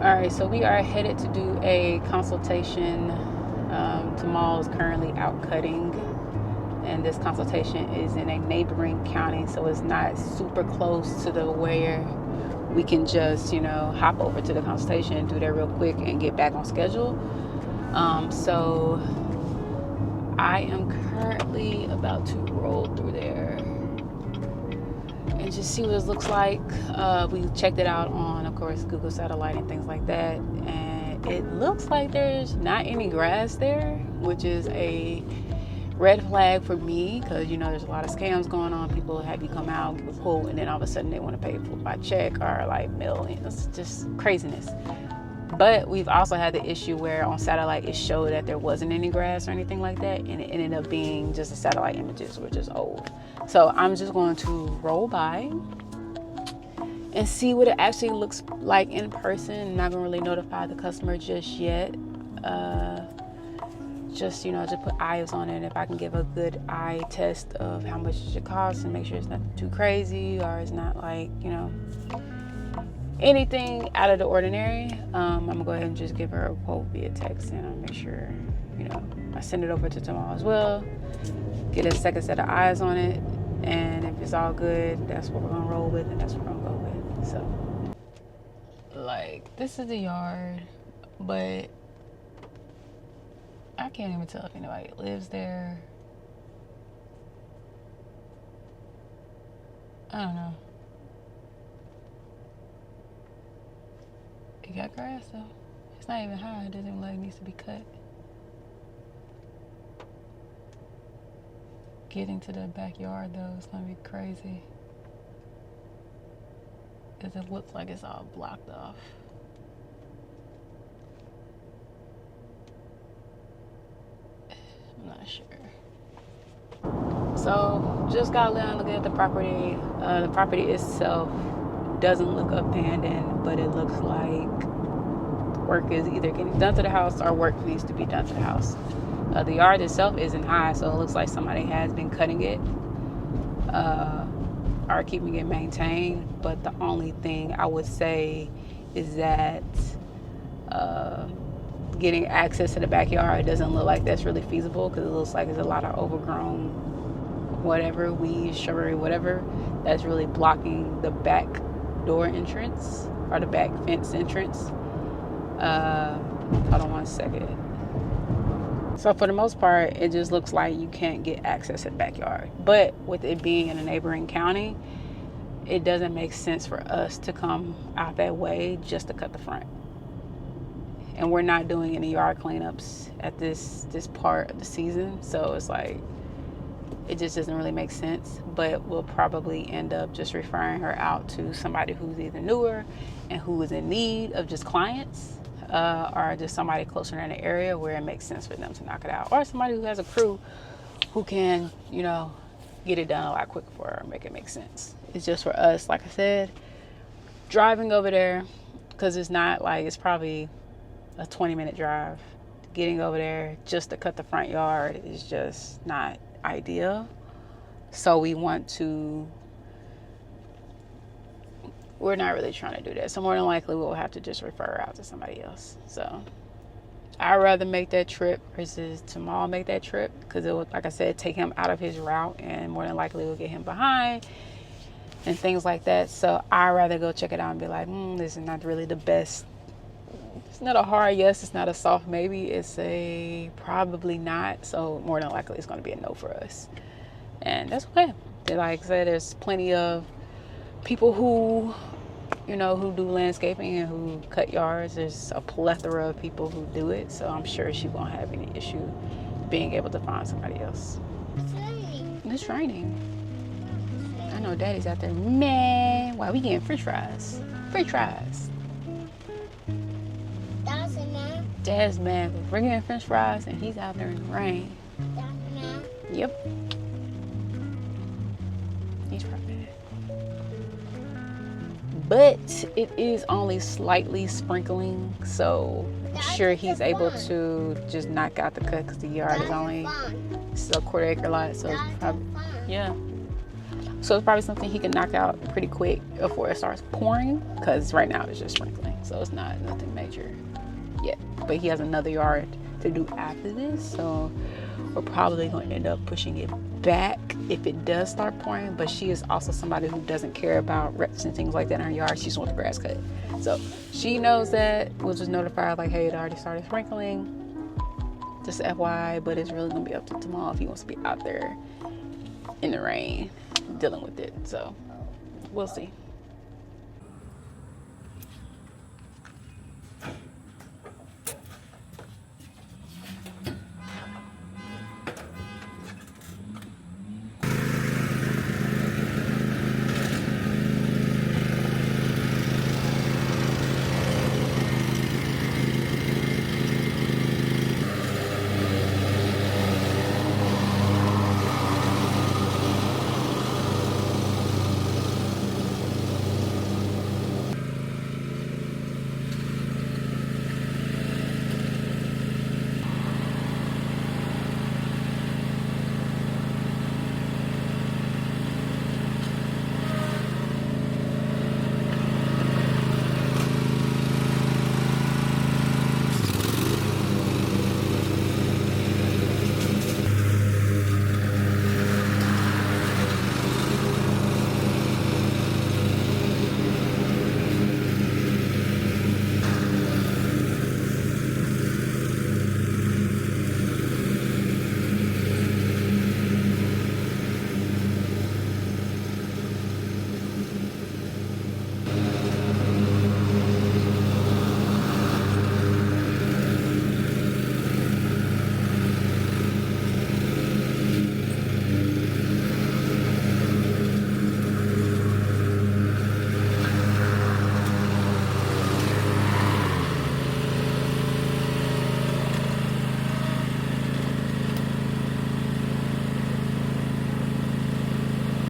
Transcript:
Alright, so we are headed to do a consultation. Tamal is currently out cutting, and this consultation is in a neighboring county, so it's not super close to the where we can just, hop over to the consultation, do that real quick, and get back on schedule. So I am currently about to roll through there and just see what it looks like. We checked it out on, of course, Google Satellite and things like that, and it looks like there's not any grass there, which is a red flag for me, because there's a lot of scams going on. People have you come out, give a quote, and then all of a sudden they want to pay for by check or like mail. It's just craziness. But we've also had the issue where on satellite it showed that there wasn't any grass or anything like that, and it ended up being just the satellite images, which is old. So I'm just going to roll by and see what it actually looks like in person. I'm not gonna really notify the customer just yet. Just put eyes on it. And if I can give a good eye test of how much it should cost and make sure it's not too crazy or it's not like anything out of the ordinary, I'm gonna go ahead and just give her a quote via text, and I'll make sure I send it over to Tamal as well, get a second set of eyes on it, and if it's all good, that's what we're gonna roll with, and that's what we're gonna go with. So like, this is the yard, but I can't even tell if anybody lives there. I don't know. It got grass though. It's not even high. It doesn't even look like it needs to be cut. Getting to the backyard though is gonna be crazy, because it looks like it's all blocked off. I'm not sure. So just got done looking at the property. The property itself doesn't look abandoned, but it looks like work is either getting done to the house or work needs to be done to the house. The yard itself isn't high, so it looks like somebody has been cutting it or keeping it maintained. But the only thing I would say is that getting access to the backyard doesn't look like that's really feasible, because it looks like there's a lot of overgrown whatever, weeds, shrubbery, whatever, that's really blocking the back door entrance or the back fence entrance. Hold on one second. So for the most part, it just looks like you can't get access to the backyard. But with it being in a neighboring county, it doesn't make sense for us to come out that way just to cut the front. And we're not doing any yard cleanups at this part of the season, so it's like it just doesn't really make sense. But we'll probably end up just referring her out to somebody who's either newer and who is in need of just clients, or just somebody closer in the area where it makes sense for them to knock it out, or somebody who has a crew who can get it done a lot quicker for her and make it make sense. It's just for us, like I said, driving over there, because it's not like, it's probably a 20-minute drive. Getting over there just to cut the front yard is just not ideal. So we're not really trying to do that. So more than likely we'll have to just refer her out to somebody else. So I'd rather make that trip versus Tamal make that trip, because it would, like I said, take him out of his route, and more than likely we'll get him behind and things like that. So I'd rather go check it out and be like, this is not really the best. It's not a hard yes, it's not a soft maybe, it's a probably not. So more than likely it's going to be a no for us, and that's okay. Like I said, there's plenty of people who do landscaping and who cut yards. There's a plethora of people who do it, so I'm sure she won't have any issue being able to find somebody else. It's raining. I know Daddy's out there, man. Why we getting french fries? French fries. Dad's mad. We're getting french fries and he's out there in the rain. Yep. He's probably mad. But it is only slightly sprinkling, so I'm sure he's able to just knock out the cut, because the yard is only still a quarter acre lot, so it's probably, yeah. So it's probably something he can knock out pretty quick before it starts pouring, because right now it's just sprinkling, so it's not nothing major yet. But he has another yard to do after this, so we're probably going to end up pushing it back if it does start pouring. But she is also somebody who doesn't care about reps and things like that in her yard. She just wants the grass cut, so she knows that. We'll just notify her like, hey, it already started sprinkling, just FYI. But it's really gonna be up to Tamal if he wants to be out there in the rain dealing with it. So we'll see.